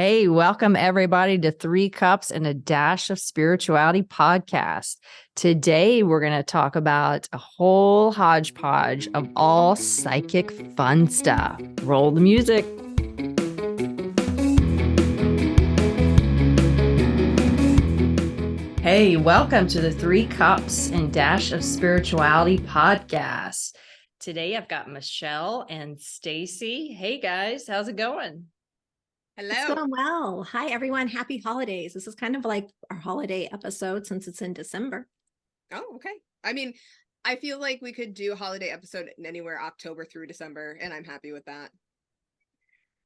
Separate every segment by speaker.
Speaker 1: Hey, welcome everybody to Three Cups and a Dash of Spirituality podcast. Today, we're going to talk about a whole hodgepodge of all psychic fun stuff. Roll the music. Hey, welcome to the Three Cups and Dash of Spirituality podcast. Today, I've got Michelle and Stacy. Hey, guys, how's it going?
Speaker 2: Hello.
Speaker 3: It's going well. Hi, everyone. Happy holidays. This is kind of like our holiday episode since it's in December.
Speaker 2: Oh, okay. I mean, I feel like we could do a holiday episode anywhere October through December, and I'm happy with that.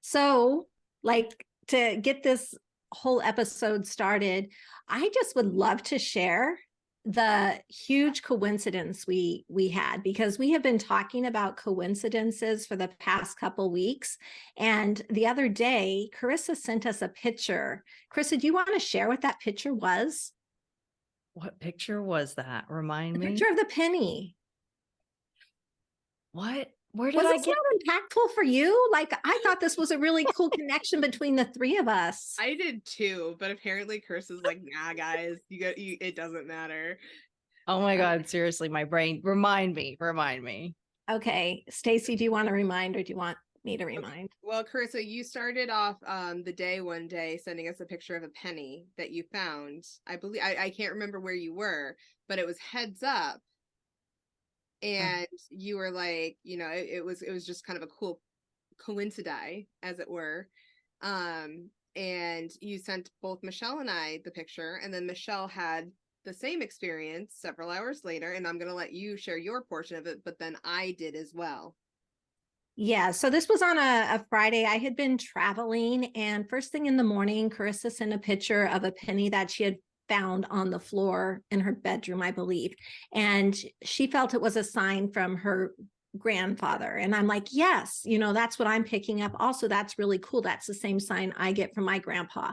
Speaker 3: So, to get this whole episode started, I just would love to share the huge coincidence we had, because we have been talking about coincidences for the past couple weeks. And the other day, Carissa sent us a picture. Carissa, do you want to share what that picture was?
Speaker 1: What picture was that? Remind me.
Speaker 3: Picture of the penny.
Speaker 1: What? Where did I get?
Speaker 3: Was this not impactful for you? Like, I thought this was a really cool connection between the three of us.
Speaker 2: I did too, but apparently Carissa's like, nah, guys, it doesn't matter.
Speaker 1: Oh my God, seriously, my brain. Remind me.
Speaker 3: Okay, Stacy, do you want to remind, or do you want me to remind?
Speaker 2: Well, Carissa, you started off the day one day sending us a picture of a penny that you found. I believe I can't remember where you were, but it was heads up. And you were like, it was just kind of a cool coincidence, as it were. And you sent both Michelle and I the picture, and then Michelle had the same experience several hours later, and I'm going to let you share your portion of it, but then I did as well.
Speaker 3: Yeah, so this was on a Friday. I had been traveling, and first thing in the morning, Carissa sent a picture of a penny that she had found on the floor in her bedroom, I believe. And she felt it was a sign from her grandfather. And I'm like, yes, that's what I'm picking up. Also, that's really cool. That's the same sign I get from my grandpa.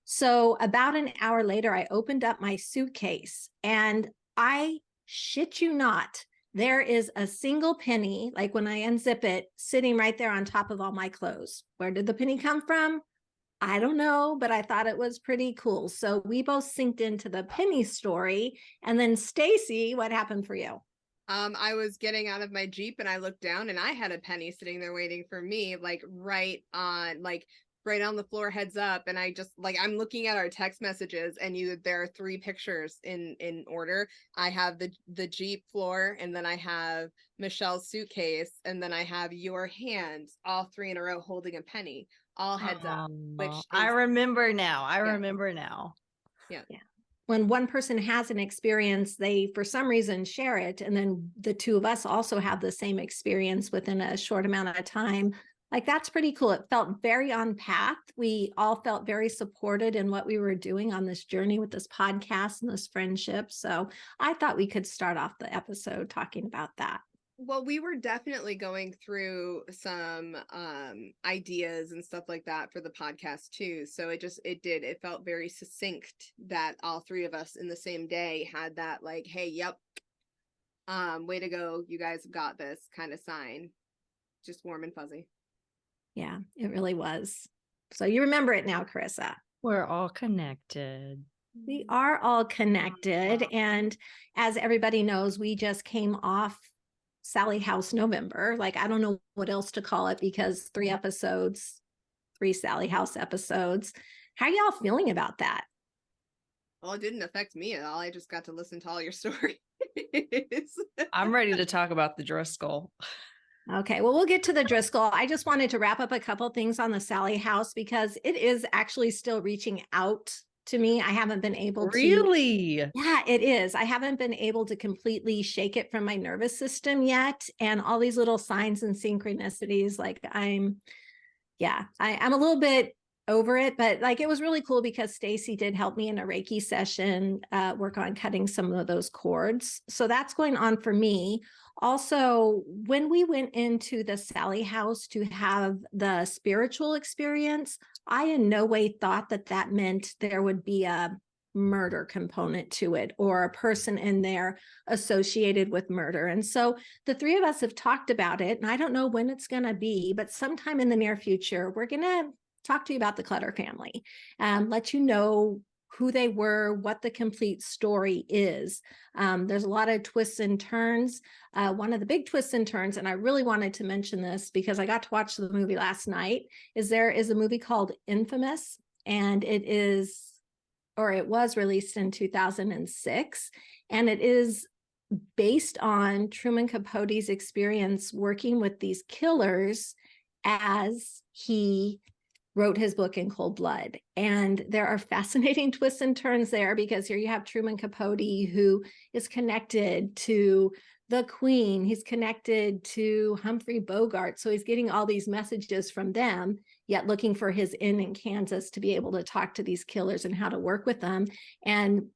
Speaker 3: So about an hour later, I opened up my suitcase, and I shit you not, there is a single penny, like when I unzip it, sitting right there on top of all my clothes. Where did the penny come from? I don't know, but I thought it was pretty cool. So we both synced into the penny story. And then Stacy, what happened for you?
Speaker 2: I was getting out of my Jeep, and I looked down, and I had a penny sitting there waiting for me, right on the floor, heads up. And I just I'm looking at our text messages, and there are three pictures in order. I have the Jeep floor, and then I have Michelle's suitcase, and then I have your hands, all three in a row holding a penny, all heads up. Which
Speaker 1: I remember now.
Speaker 2: Yeah.
Speaker 3: When one person has an experience, they for some reason share it, and then the two of us also have the same experience within a short amount of time. That's pretty cool. It felt very on path. We all felt very supported in what we were doing on this journey with this podcast and this friendship. So I thought we could start off the episode talking about that.
Speaker 2: Well, we were definitely going through some ideas and stuff like that for the podcast too. So it felt very succinct that all three of us in the same day had that hey, yep, way to go, you guys have got this kind of sign. Just warm and fuzzy.
Speaker 3: Yeah, it really was. So you remember it now, Carissa.
Speaker 1: We're all connected.
Speaker 3: We are all connected. And as everybody knows, we just came off Sallie House November. I don't know what else to call it, because 3 episodes, 3 Sallie House episodes. How are y'all feeling about that?
Speaker 2: Well, it didn't affect me at all. I just got to listen to all your stories.
Speaker 1: I'm ready to talk about the Driskill.
Speaker 3: Okay, well, we'll get to the Driskill. I just wanted to wrap up a couple things on the Sallie House, because it is actually still reaching out to me. I haven't been able to.
Speaker 1: Really?
Speaker 3: Yeah, it is. I haven't been able to completely shake it from my nervous system yet. And all these little signs and synchronicities, I'm a little bit over it, but it was really cool because Stacy did help me in a Reiki session, work on cutting some of those cords. So that's going on for me. Also, when we went into the Sallie House to have the spiritual experience, I in no way thought that meant there would be a murder component to it, or a person in there associated with murder. And so the three of us have talked about it, and I don't know when it's going to be, but sometime in the near future, we're going to talk to you about the Clutter family, let you know who they were, what the complete story is. There's a lot of twists and turns. One of the big twists and turns, and I really wanted to mention this because I got to watch the movie last night, is there is a movie called Infamous, and it was released in 2006, and it is based on Truman Capote's experience working with these killers as he wrote his book In Cold Blood. And there are fascinating twists and turns there, because here you have Truman Capote, who is connected to the Queen. He's connected to Humphrey Bogart. So he's getting all these messages from them, yet looking for his inn in Kansas to be able to talk to these killers and how to work with them. And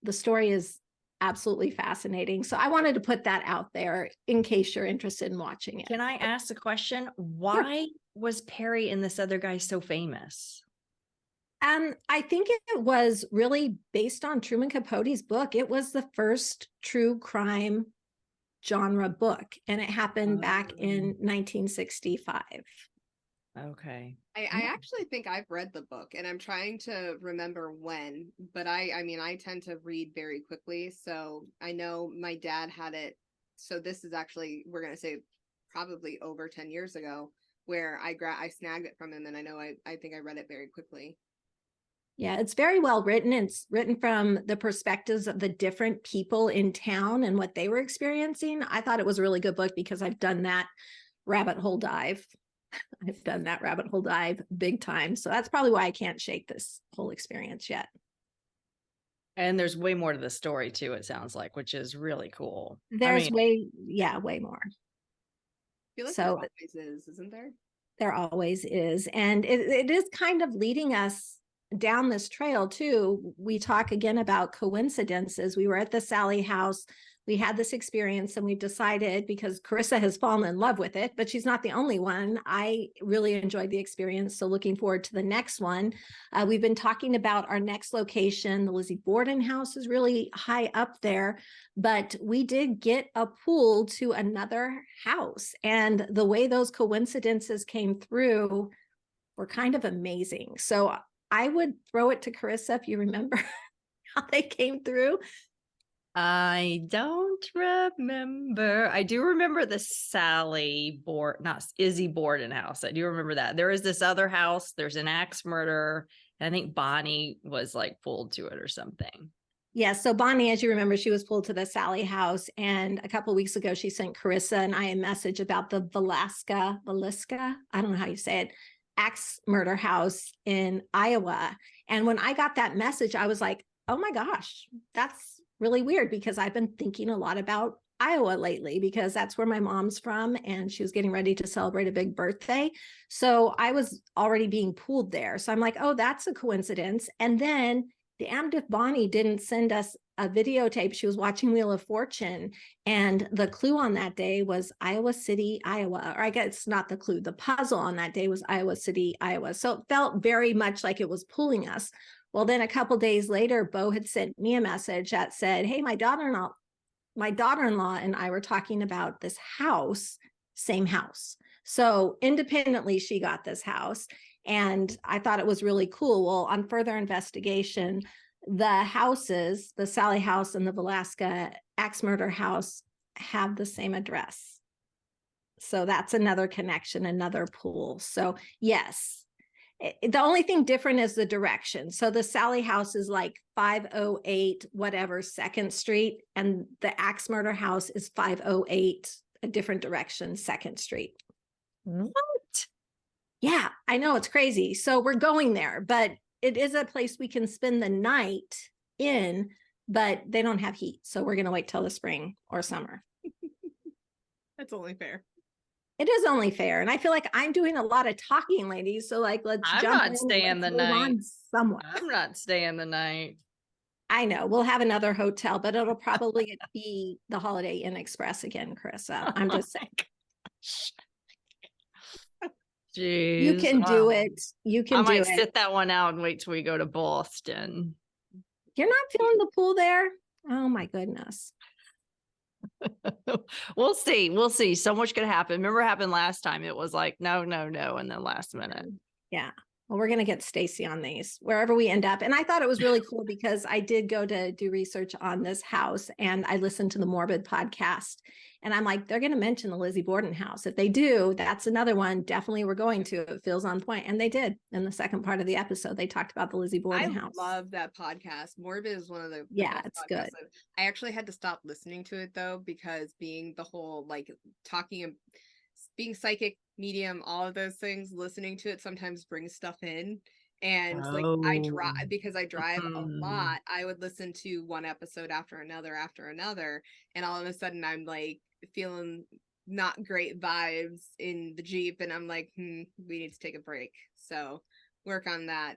Speaker 3: the story is absolutely fascinating. So I wanted to put that out there in case you're interested in watching it.
Speaker 1: Can I ask a question? Why was Perry and this other guy so famous?
Speaker 3: I think it was really based on Truman Capote's book. It was the first true crime genre book, and it happened back in 1965.
Speaker 1: Okay.
Speaker 2: I actually think I've read the book, and I'm trying to remember when, but I mean, I tend to read very quickly. So I know my dad had it. So this is actually, we're going to say probably over 10 years ago, where I snagged it from him. And I know I think I read it very quickly.
Speaker 3: Yeah, it's very well written. It's written from the perspectives of the different people in town and what they were experiencing. I thought it was a really good book because I've done that rabbit hole dive. I've done that rabbit hole dive big time. So that's probably why I can't shake this whole experience yet.
Speaker 1: And there's way more to the story too, it sounds like, which is really cool.
Speaker 3: There's way more.
Speaker 2: I feel like
Speaker 3: So
Speaker 2: there always is, isn't there?
Speaker 3: There always is. And it is kind of leading us down this trail too. We talk again about coincidences. We were at the Sallie House. We had this experience, and we decided, because Carissa has fallen in love with it, but she's not the only one. I really enjoyed the experience. So looking forward to the next one. We've been talking about our next location. The Lizzie Borden house is really high up there, but we did get a pool to another house. And the way those coincidences came through were kind of amazing. So I would throw it to Carissa if you remember how they came through.
Speaker 1: I don't remember. I do remember the not Izzy Borden house. I do remember that. There is this other house. There's an axe murder. And I think Bonnie was like pulled to it or something.
Speaker 3: Yeah. So Bonnie, as you remember, she was pulled to the Sallie House. And a couple of weeks ago, she sent Carissa and I a message about the Velasca, I don't know how you say it, axe murder house in Iowa. And when I got that message, I was like, oh my gosh, that's really weird, because I've been thinking a lot about Iowa lately, because that's where my mom's from, and she was getting ready to celebrate a big birthday. So I was already being pulled there. So I'm like, oh, that's a coincidence. And then damned if Bonnie didn't send us a videotape. She was watching Wheel of Fortune, and the clue on that day was Iowa City, Iowa. Or I guess not the clue, the puzzle on that day was Iowa City, Iowa. So it felt very much like it was pulling us. Well, then a couple days later, Bo had sent me a message that said, hey, my daughter-in-law and I were talking about this house, same house. So independently, she got this house, and I thought it was really cool. Well, on further investigation, the houses, the Sallie House and the Velasca axe murder house, have the same address. So that's another connection, another pool. So yes. The only thing different is the direction. So the Sallie House is like 508 whatever 2nd Street, and the axe murder house is 508 a different direction 2nd Street.
Speaker 1: What?
Speaker 3: Yeah, I know, it's crazy. So we're going there, but it is a place we can spend the night in, but they don't have heat. So we're going to wait till the spring or summer.
Speaker 2: That's only fair.
Speaker 3: It is only fair. And I feel like I'm doing a lot of talking, ladies. So like,
Speaker 1: I'm not staying the night
Speaker 3: somewhere.
Speaker 1: I'm not staying the night.
Speaker 3: I know we'll have another hotel, but it'll probably be the Holiday Inn Express again, Carissa. I'm just saying.
Speaker 1: Jeez,
Speaker 3: you can do it. You can do it.
Speaker 1: I might sit that one out and wait till we go to Boston.
Speaker 3: You're not feeling the pool there? Oh my goodness.
Speaker 1: We'll see. We'll see. So much could happen. Remember what happened last time? It was like, no, in the last minute.
Speaker 3: Yeah. Well, we're going to get Stacy on these wherever we end up. And I thought it was really cool because I did go to do research on this house and I listened to the Morbid podcast. And I'm like, they're going to mention the Lizzie Borden house. If they do, that's another one. Definitely we're going to. It feels on point. And they did. In the second part of the episode, they talked about the Lizzie Borden house.
Speaker 2: I love that podcast. Morbid is one of the
Speaker 3: best it's good.
Speaker 2: I actually had to stop listening to it though, because being the whole like talking and being psychic, medium, all of those things, listening to it sometimes brings stuff in. And like I drive a lot, I would listen to one episode after another, and all of a sudden I'm like feeling not great vibes in the Jeep, and I'm like, we need to take a break. So work on that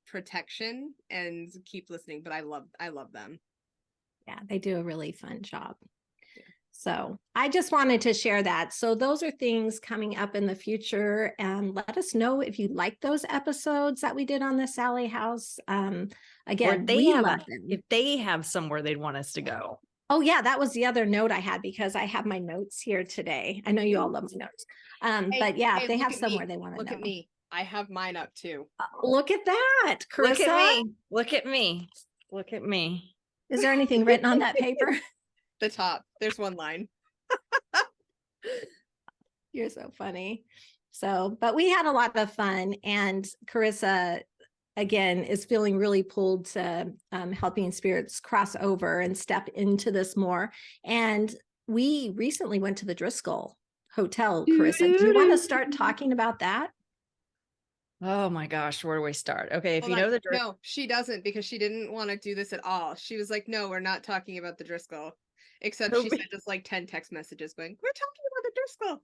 Speaker 2: protection and keep listening. But I love them.
Speaker 3: Yeah, they do a really fun job. So I just wanted to share that. So those are things coming up in the future. And let us know if you like those episodes that we did on the Sallie House. Again,
Speaker 1: if they have somewhere they'd want us to go.
Speaker 3: Oh yeah, that was the other note I had because I have my notes here today. I know you all love my notes. But yeah, if they have somewhere they want to know.
Speaker 2: Look at me. I have mine up too.
Speaker 3: Look at that, Carissa.
Speaker 1: Look at me. Look at me. Look at me.
Speaker 3: Is there anything written on that paper?
Speaker 2: The top. There's one line.
Speaker 3: You're so funny. So, but we had a lot of fun, and Carissa, again, is feeling really pulled to helping spirits cross over and step into this more. And we recently went to the Driskill Hotel, Carissa. Do you want to start talking about that?
Speaker 1: Oh my gosh, where do we start? Okay, if you know
Speaker 2: no, she doesn't, because she didn't want to do this at all. She was like, no, we're not talking about the Driskill. Except she sent us like 10 text messages going, we're talking about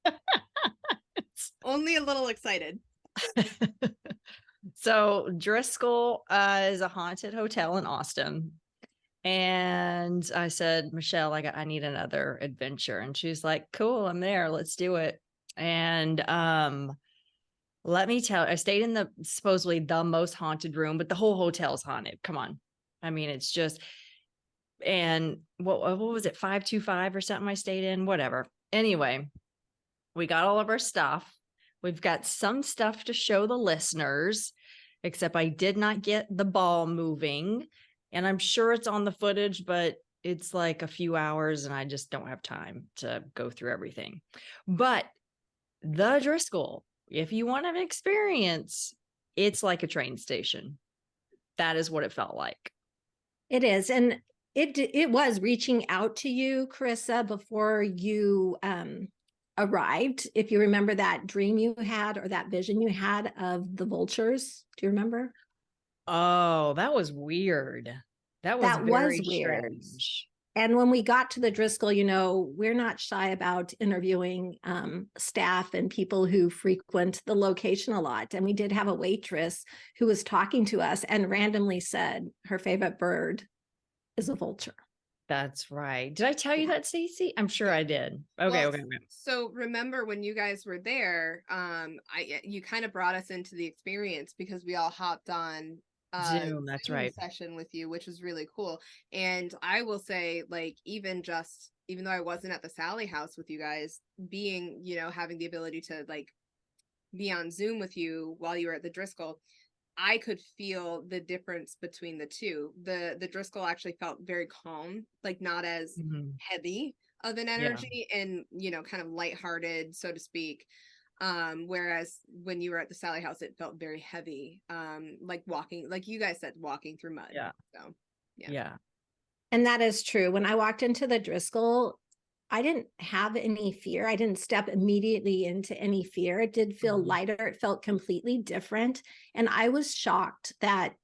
Speaker 2: the Driskill. Only a little excited.
Speaker 1: So Driskill is a haunted hotel in Austin. And I said, Michelle, I need another adventure. And she's like, cool, I'm there. Let's do it. And let me tell you, I stayed in the supposedly the most haunted room, but the whole hotel's haunted. Come on. I mean, it's just, and what was it, 525 or something I stayed in, whatever. Anyway, we got all of our stuff. We've got some stuff to show the listeners, except I did not get the ball moving, and I'm sure it's on the footage, but it's like a few hours and I just don't have time to go through everything. But the Driskill, if you want an experience, it's like a train station. That is what it felt like.
Speaker 3: It is. And it was reaching out to you, Carissa, before you arrived. If you remember that dream you had or that vision you had of the vultures, do you remember?
Speaker 1: Oh, that was weird. That was very
Speaker 3: weird.
Speaker 1: Strange.
Speaker 3: And when we got to the Driskill, we're not shy about interviewing staff and people who frequent the location a lot. And we did have a waitress who was talking to us and randomly said her favorite bird is a vulture.
Speaker 1: That's right. Did I tell you that, Stacy? I'm sure I did. Okay.
Speaker 2: So remember when you guys were there, you kind of brought us into the experience because we all hopped on
Speaker 1: Zoom, that's right,
Speaker 2: session with you, which was really cool. And I will say, like, even though I wasn't at the Sallie House with you guys, being, having the ability to like be on Zoom with you while you were at the Driskill, I could feel the difference between the two. The Driskill actually felt very calm, like not as heavy of an energy, and kind of lighthearted, so to speak. Whereas when you were at the Sallie House, it felt very heavy, like walking, like you guys said, walking through mud. So yeah.
Speaker 3: And that is true. When I walked into the Driskill, I didn't have any fear. I didn't step immediately into any fear. It did feel lighter. It felt completely different. And I was shocked that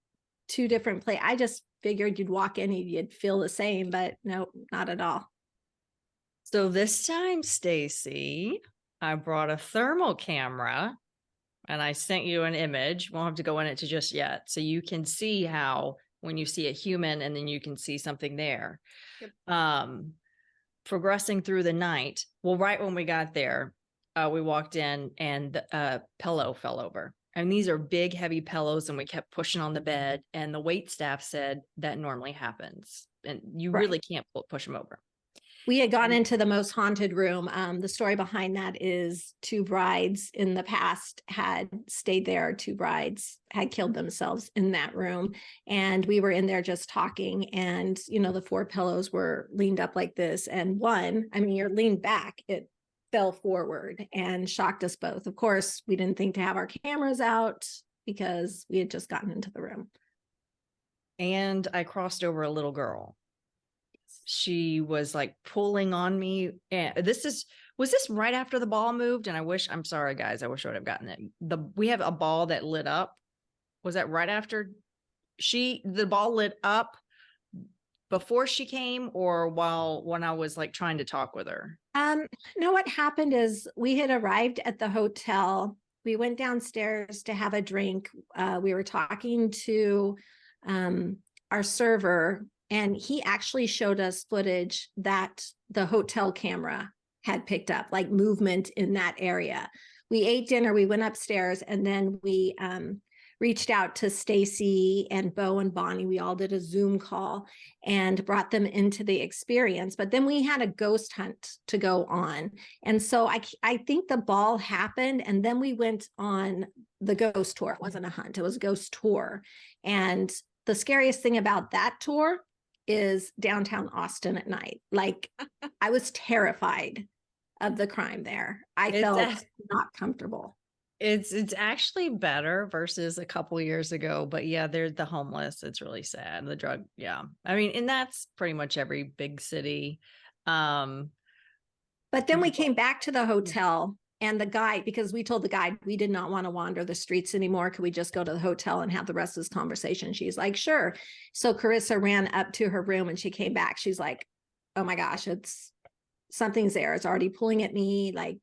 Speaker 3: two different places. I just figured you'd walk in and you'd feel the same, but no, not at all.
Speaker 1: So this time, Stacy, I brought a thermal camera and I sent you an image. Won't have to go in it just yet. So you can see how when you see a human and then you can see something there. Yep. Progressing through the night. Well, right when we got there, we walked in and the pillow fell over. And these are big, heavy pillows, and we kept pushing on the bed. And the wait staff said that normally happens. And you really can't push them over.
Speaker 3: We had gone into the most haunted room. The story behind that is two brides in the past had stayed there. Two brides had killed themselves in that room. And we were in there just talking. And, the four pillows were leaned up like this. And you're leaned back. It fell forward and shocked us both. Of course, we didn't think to have our cameras out because we had just gotten into the room.
Speaker 1: And I crossed over a little girl. She was like pulling on me. And was this right after the ball moved? And I'm sorry, guys. I wish I would have gotten it. We have a ball that lit up. Was that right after the ball lit up before she came, or when I was like trying to talk with her?
Speaker 3: No, what happened is we had arrived at the hotel. We went downstairs to have a drink. We were talking to our server, and he actually showed us footage that the hotel camera had picked up, like movement in that area. We ate dinner, we went upstairs, and then we reached out to Stacy and Bo and Bonnie. We all did a Zoom call and brought them into the experience. But then we had a ghost hunt to go on. And so I think the ball happened, and then we went on the ghost tour. It wasn't a hunt, it was a ghost tour. And the scariest thing about that tour is downtown Austin at night. Like, I was terrified of the crime there. I felt not comfortable.
Speaker 1: It's actually better versus a couple years ago, but yeah, they're the homeless. It's really sad. The drug. Yeah. I mean, and that's pretty much every big city.
Speaker 3: But then we came back to the hotel, and the guide, because we told the guide we did not want to wander the streets anymore. Could we just go to the hotel and have the rest of this conversation? She's like, sure. So Carissa ran up to her room and she came back. She's like, oh my gosh, something's there. It's already pulling at me. Like,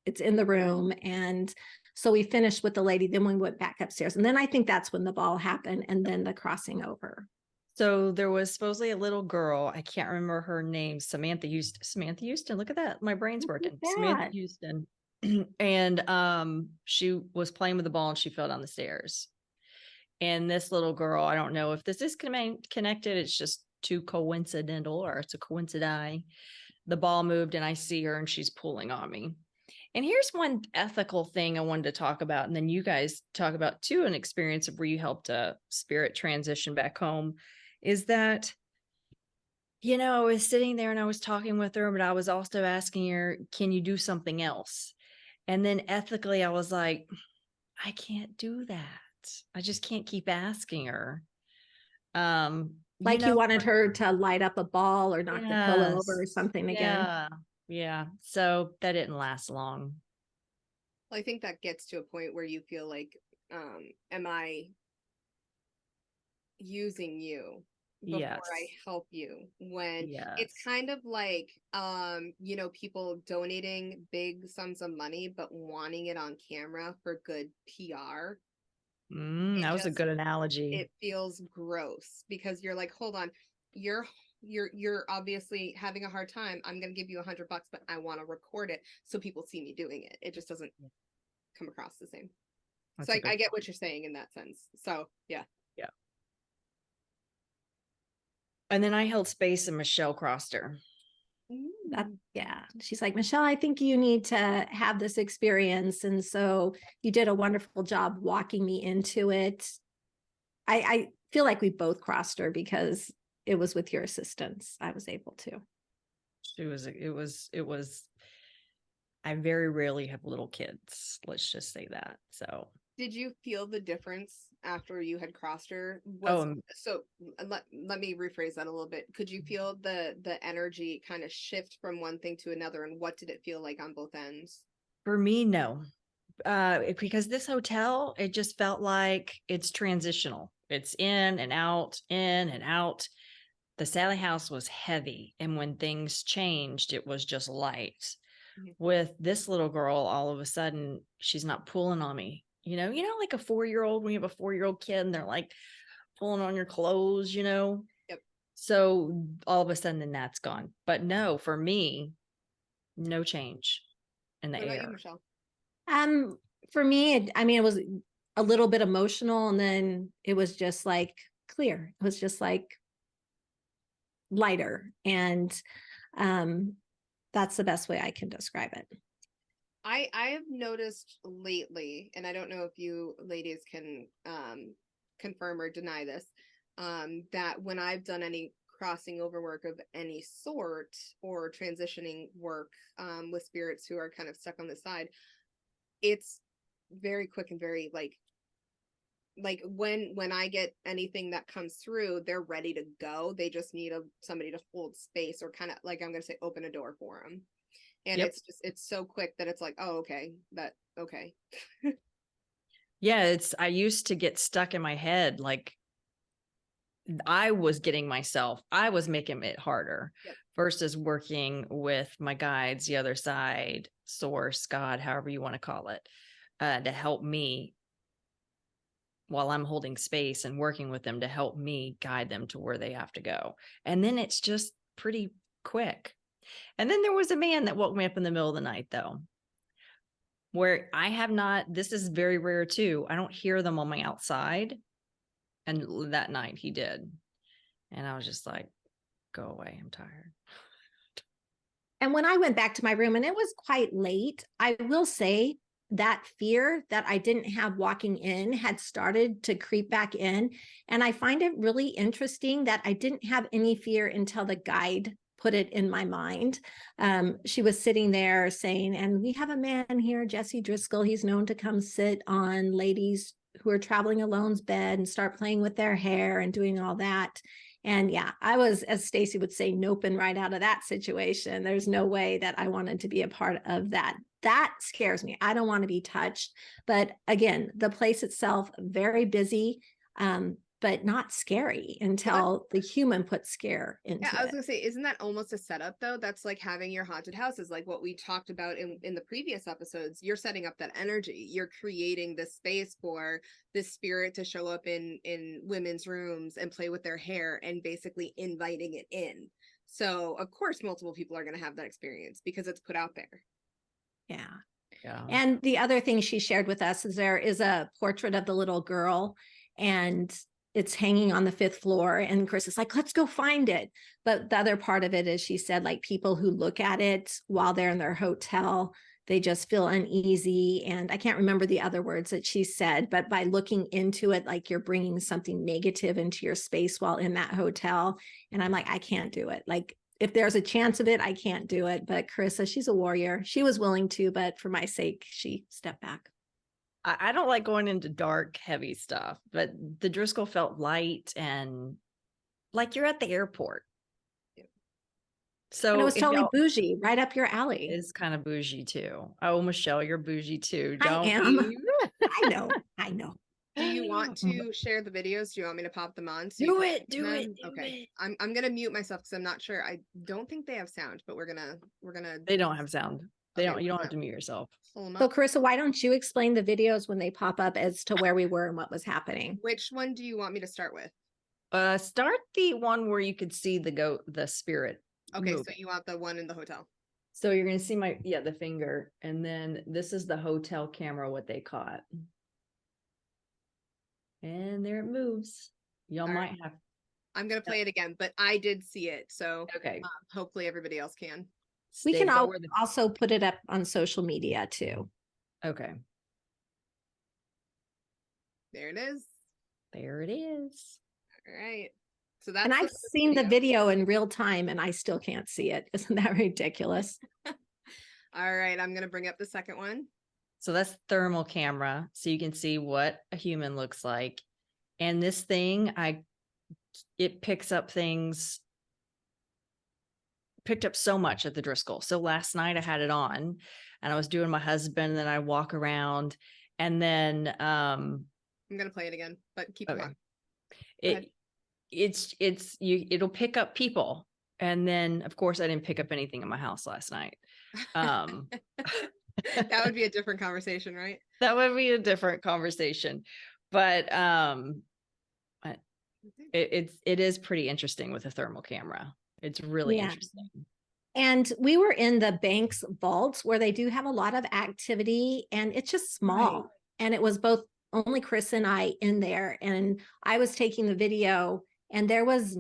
Speaker 3: it's in the room. And so we finished with the lady. Then we went back upstairs. And then I think that's when the ball happened. And then the crossing over.
Speaker 1: So there was supposedly a little girl. I can't remember her name. Samantha Houston. Look at that. My brain's working. Samantha Houston. And she was playing with the ball and she fell down the stairs. And this little girl, I don't know if this is connected. It's just too coincidental, or it's a coincidence. The ball moved and I see her and she's pulling on me. And here's one ethical thing I wanted to talk about. And then you guys talk about too, an experience of where you helped a spirit transition back home, is that, I was sitting there and I was talking with her, but I was also asking her, can you do something else? And then ethically, I was like, I can't do that. I just can't keep asking her.
Speaker 3: Like you wanted her to light up a ball or knock the pillow over or something again.
Speaker 1: Yeah. So that didn't last long.
Speaker 2: Well, I think that gets to a point where you feel like, am I using you before I help you? When it's kind of like, people donating big sums of money, but wanting it on camera for good PR.
Speaker 1: That was a good analogy.
Speaker 2: It feels gross because you're like, hold on, you're obviously having a hard time. I'm going to give you $100, but I want to record it so people see me doing it. It just doesn't come across the same. That's so I get what you're saying in that sense. So yeah.
Speaker 1: And then I held space and Michelle crossed her.
Speaker 3: She's like, Michelle, I think you need to have this experience. And so you did a wonderful job walking me into it. I feel like we both crossed her because it was with your assistance. I was able to. It was,
Speaker 1: I very rarely have little kids. Let's just say that. So
Speaker 2: did you feel the difference after you had crossed her? So let me rephrase that a little bit. Could you feel the energy kind of shift from one thing to another? And what did it feel like on both ends?
Speaker 1: For me, no. Because this hotel, it just felt like it's transitional. It's in and out, in and out. The Sallie House was heavy. And when things changed, it was just light. Mm-hmm. With this little girl, all of a sudden, she's not pulling on me. Like a 4-year-old, when you have a 4-year-old kid and they're like pulling on your clothes, Yep. So all of a sudden then that's gone. But no, for me, no change in the air. What about you,
Speaker 2: Michelle?
Speaker 3: For me, it was a little bit emotional, and then it was just like clear. It was just like lighter. And That's the best way I can describe it.
Speaker 2: I have noticed lately, and I don't know if you ladies can confirm or deny this, that when I've done any crossing over work of any sort or transitioning work with spirits who are kind of stuck on the side, it's very quick and very like when I get anything that comes through, they're ready to go. They just need somebody to hold space or kind of like, I'm going to say, open a door for them. And it's so quick that it's like, oh, okay, okay.
Speaker 1: Yeah, I used to get stuck in my head. Like I was making it harder versus working with my guides, the other side, source, God, however you want to call it, to help me while I'm holding space and working with them to help me guide them to where they have to go. And then it's just pretty quick. And then there was a man that woke me up in the middle of the night, though, where this is very rare too. I don't hear them on my outside. And that night he did. And I was just like, go away. I'm tired.
Speaker 3: And when I went back to my room, and it was quite late, I will say that fear that I didn't have walking in had started to creep back in. And I find it really interesting that I didn't have any fear until the guide put it in my mind. She was sitting there saying, and we have a man here, Jesse Driskill. He's known to come sit on ladies who are traveling alone's bed and start playing with their hair and doing all that. And yeah, I was, as Stacy would say, noping right out of that situation. There's no way that I wanted to be a part of that. That scares me. I don't want to be touched. But again, the place itself, very busy, but not scary until the human puts scare into it.
Speaker 2: I was gonna say, isn't that almost a setup though? That's like having your haunted house is like what we talked about in the previous episodes. You're setting up that energy. You're creating this space for this spirit to show up in women's rooms and play with their hair and basically inviting it in. So of course multiple people are gonna have that experience because it's put out there.
Speaker 3: Yeah. And the other thing she shared with us is there is a portrait of the little girl, and it's hanging on the 5th floor. And Chris is like, let's go find it. But the other part of it is she said, like, people who look at it while they're in their hotel, they just feel uneasy. And I can't remember the other words that she said, but by looking into it, like you're bringing something negative into your space while in that hotel. And I'm like, I can't do it. Like, if there's a chance of it, I can't do it. But Carissa, she's a warrior. She was willing to, but for my sake, she stepped back.
Speaker 1: I don't like going into dark, heavy stuff, but the Driskill felt light and like you're at the airport. So
Speaker 3: and it was totally bougie, right up your alley.
Speaker 1: It's kind of bougie too. Oh, Michelle, you're bougie too.
Speaker 3: I am. I know.
Speaker 2: Do you want to share the videos? Do you want me to pop them on? So
Speaker 1: do it.
Speaker 2: Okay. I'm gonna mute myself because I'm not sure. I don't think they have sound, but we're gonna.
Speaker 1: They don't have sound. You don't have to mute yourself.
Speaker 3: So Carissa, why don't you explain the videos when they pop up as to where we were and what was happening?
Speaker 2: Which one do you want me to start with?
Speaker 1: Start the one where you could see the spirit.
Speaker 2: Okay, so you want the one in the hotel.
Speaker 1: So you're gonna see the finger, and then this is the hotel camera, what they caught. And there it moves. Y'all might have.
Speaker 2: I'm gonna play it again, but I did see it, so
Speaker 1: okay.
Speaker 2: Hopefully everybody else can.
Speaker 3: We can also put it up on social media too.
Speaker 1: Okay.
Speaker 2: There it is.
Speaker 1: There it is.
Speaker 2: All right. So that's.
Speaker 3: And I've seen the video in real time, and I still can't see it. Isn't that ridiculous?
Speaker 2: All right, I'm gonna bring up the second one.
Speaker 1: So that's thermal camera, so you can see what a human looks like. And this thing, it picks up things. Picked up so much at the Driskill. So last night I had it on, and I was doing my husband, and then I walk around, and then
Speaker 2: I'm gonna play it again, but keep going.
Speaker 1: It'll pick up people, and then of course I didn't pick up anything in my house last night.
Speaker 2: That would be a different conversation, right?
Speaker 1: That would be a different conversation, but it is pretty interesting with a thermal camera. It's really interesting.
Speaker 3: And we were in the bank's vaults where they do have a lot of activity, and it's just small. Right. And it was both only Chris and I in there, and I was taking the video, and there was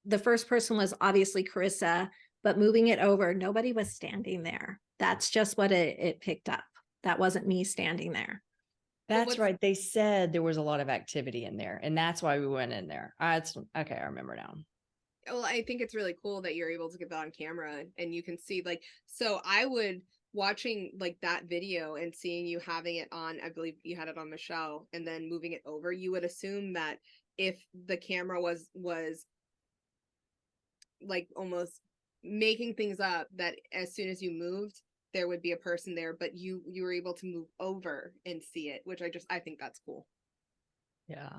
Speaker 3: the first person was obviously Carissa, but moving it over, nobody was standing there. That's just what it picked up. That wasn't me standing there.
Speaker 1: That's right. They said there was a lot of activity in there, and that's why we went in there. It's okay. I remember now.
Speaker 2: Well, I think it's really cool that you're able to get that on camera and you can see, like, so I would watching like that video and seeing you having it on, I believe you had it on Michelle, and then moving it over, you would assume that if the camera was like almost making things up, that as soon as you moved, there would be a person there, but you were able to move over and see it, which I think that's cool.
Speaker 1: Yeah.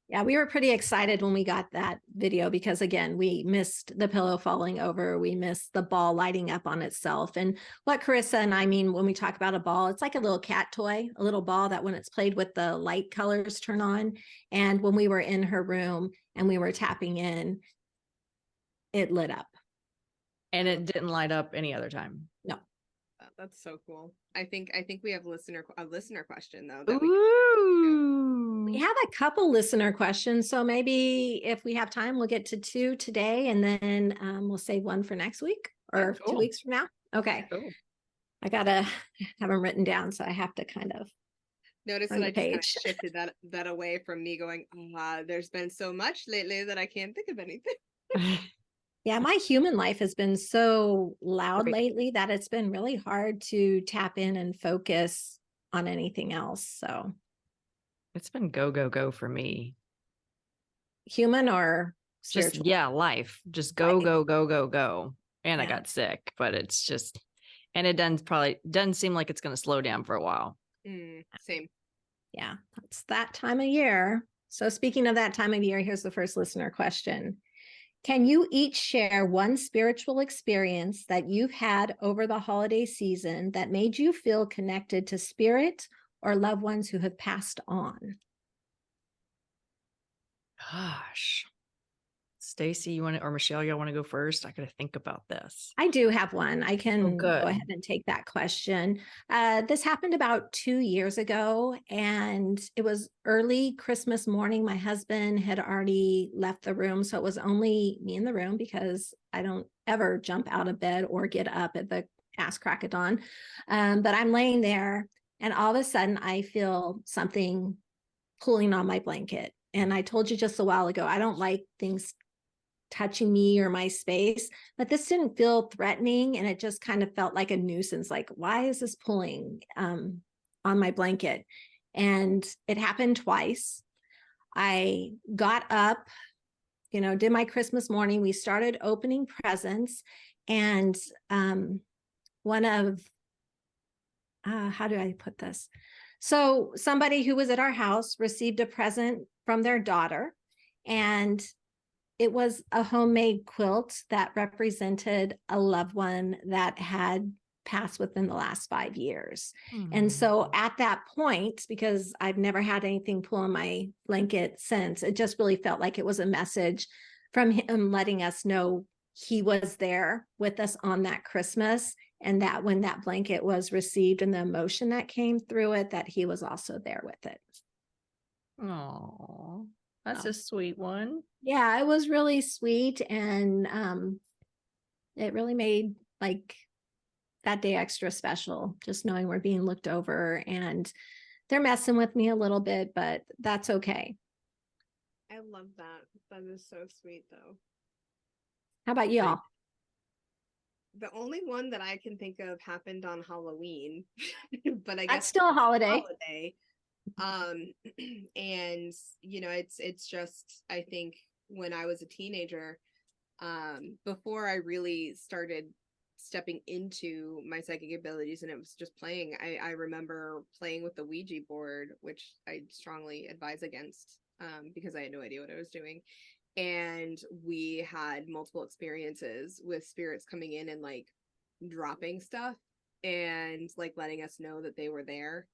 Speaker 3: Yeah, we were pretty excited when we got that video because, again, we missed the pillow falling over. We missed the ball lighting up on itself. And what Carissa and I mean when we talk about a ball, it's like a little cat toy, a little ball that when it's played with, the light colors turn on. And when we were in her room and we were tapping in, it lit up.
Speaker 1: And it didn't light up any other time.
Speaker 3: No.
Speaker 2: That's so cool. I think we have a listener question though.
Speaker 1: That
Speaker 3: we have a couple listener questions, so maybe if we have time, we'll get to 2 today, and then we'll save one for next week or 2 weeks from now. Okay. Cool. I gotta have them written down, so I have to kind of
Speaker 2: notice that I just kind of shifted that away from me going, there's been so much lately that I can't think of anything.
Speaker 3: Yeah, my human life has been so loud lately that it's been really hard to tap in and focus on anything else. So
Speaker 1: it's been go for me.
Speaker 3: Human or spiritual?
Speaker 1: Just, life. Just go. And I got sick, but it's just, and it doesn't seem like it's going to slow down for a while.
Speaker 2: Same.
Speaker 3: Yeah, it's that time of year. So speaking of that time of year, here's the first listener question. Can you each share one spiritual experience that you've had over the holiday season that made you feel connected to spirit or loved ones who have passed on?
Speaker 1: Gosh. Stacy, you want to, or Michelle, y'all want to go first? I got to think about this.
Speaker 3: I do have one. I can go ahead and take that question. This happened about 2 years ago, and it was early Christmas morning. My husband had already left the room, so it was only me in the room because I don't ever jump out of bed or get up at the ass crack of dawn. But I'm laying there, and all of a sudden I feel something pulling on my blanket. And I told you just a while ago, I don't like things touching me or my space, but this didn't feel threatening, and it just kind of felt like a nuisance. Like, why is this pulling on my blanket? And it happened twice. I got up, did my Christmas morning. We started opening presents, and one of how do I put this? So somebody who was at our house received a present from their daughter, and it was a homemade quilt that represented a loved one that had passed within the last 5 years. And so at that point, because I've never had anything pull on my blanket since, it just really felt like it was a message from him letting us know he was there with us on that Christmas, and that when that blanket was received and the emotion that came through it, that he was also there with it.
Speaker 1: Oh, that's a sweet one.
Speaker 3: Yeah, it was really sweet. And it really made like that day extra special, just knowing we're being looked over, and they're messing with me a little bit, but that's okay.
Speaker 2: I love that. That is so sweet though.
Speaker 3: How about y'all?
Speaker 2: The only one that I can think of happened on Halloween, but I guess
Speaker 3: that's still a holiday.
Speaker 2: And it's just, I think when I was a teenager, before I really started stepping into my psychic abilities and it was just playing, I remember playing with the Ouija board, which I strongly advise against, because I had no idea what I was doing. And we had multiple experiences with spirits coming in and like dropping stuff and like letting us know that they were there,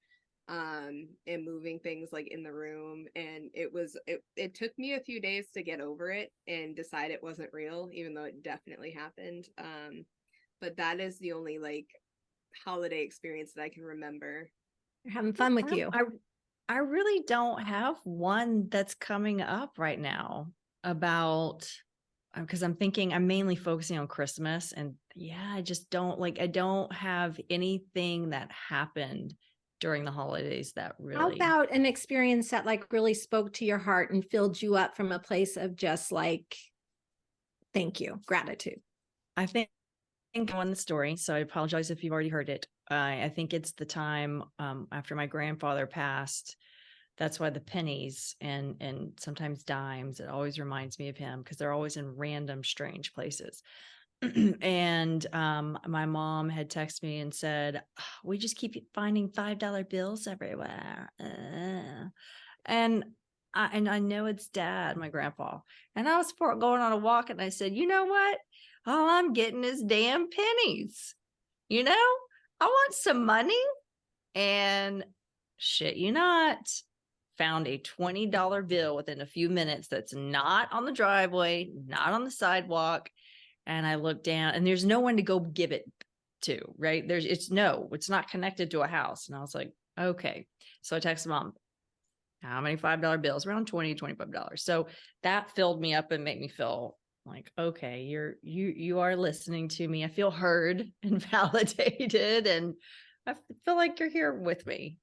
Speaker 2: and moving things like in the room. And it took me a few days to get over it and decide it wasn't real, even though it definitely happened. But that is the only like holiday experience that I can remember.
Speaker 3: They're having fun with you.
Speaker 1: I really don't have one that's coming up right now about, because I'm mainly focusing on Christmas and yeah, I just don't I don't have anything that happened during the holidays that
Speaker 3: How
Speaker 1: really.
Speaker 3: about an experience that like really spoke to your heart and filled you up from a place of just like, thank you, gratitude?
Speaker 1: I think I won the story, so I apologize if you've already heard it. I think it's the time after my grandfather passed. That's why the pennies and sometimes dimes, it always reminds me of him because they're always in random, strange places. And my mom had texted me and said, "Oh, we just keep finding $5 bills everywhere." And I know it's dad, my grandpa. And I was going on a walk and I said, you know what? All I'm getting is damn pennies. You know, I want some money. And shit, you not, found a $20 bill within a few minutes that's not on the driveway, not on the sidewalk. And I looked down and there's no one to go give it to, right? It's not connected to a house. And I was like, okay. So I texted mom, how many $5 bills? Around $20, $25. So that filled me up and made me feel like, okay, you are listening to me. I feel heard and validated, and I feel like you're here with me.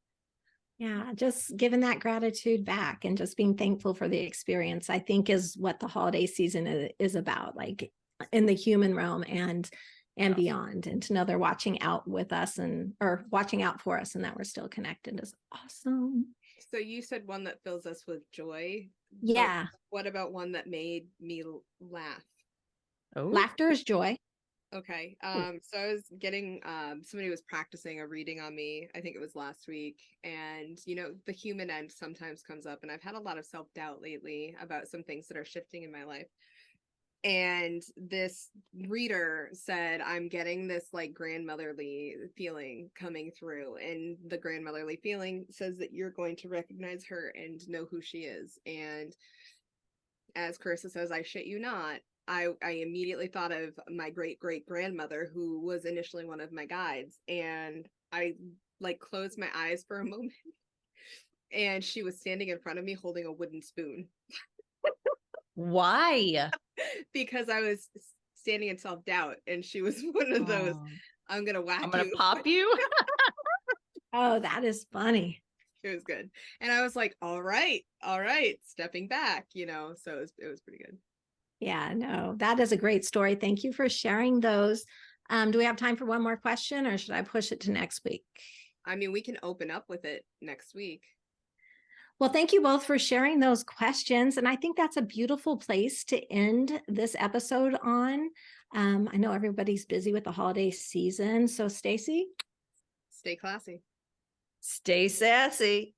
Speaker 3: Yeah, just giving that gratitude back and just being thankful for the experience, I think is what the holiday season is about, like in the human realm and beyond. And to know they're watching out with us or watching out for us and that we're still connected is awesome.
Speaker 2: So you said one that fills us with joy.
Speaker 3: Yeah.
Speaker 2: What about one that made me laugh?
Speaker 1: Oh,
Speaker 3: Laughter is joy.
Speaker 2: Okay. So I was getting somebody was practicing a reading on me. I think it was last week. And the human end sometimes comes up, and I've had a lot of self-doubt lately about some things that are shifting in my life. And this reader said, I'm getting this like grandmotherly feeling coming through. And the grandmotherly feeling says that you're going to recognize her and know who she is. And as Carissa says, I shit you not, I immediately thought of my great-great-grandmother, who was initially one of my guides. And I like closed my eyes for a moment. And she was standing in front of me holding a wooden spoon.
Speaker 1: why?
Speaker 2: Because I was standing in self-doubt, and she was one of those, I'm gonna whack you.
Speaker 1: I'm gonna pop you.
Speaker 3: Oh, that is funny.
Speaker 2: It was good. And I was like, all right, stepping back, so it was pretty good.
Speaker 3: Yeah, no, that is a great story. Thank you for sharing those. Do we have time for one more question, or should I push it to next week?
Speaker 2: I mean, we can open up with it next week.
Speaker 3: Well, thank you both for sharing those questions. And I think that's a beautiful place to end this episode on. I know everybody's busy with the holiday season. So Stacy?
Speaker 2: Stay classy.
Speaker 1: Stay sassy.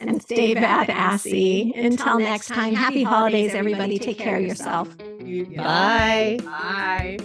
Speaker 3: And stay badassy. Until next time, happy holidays, everybody. Take care of yourself.
Speaker 1: Bye.
Speaker 2: Bye.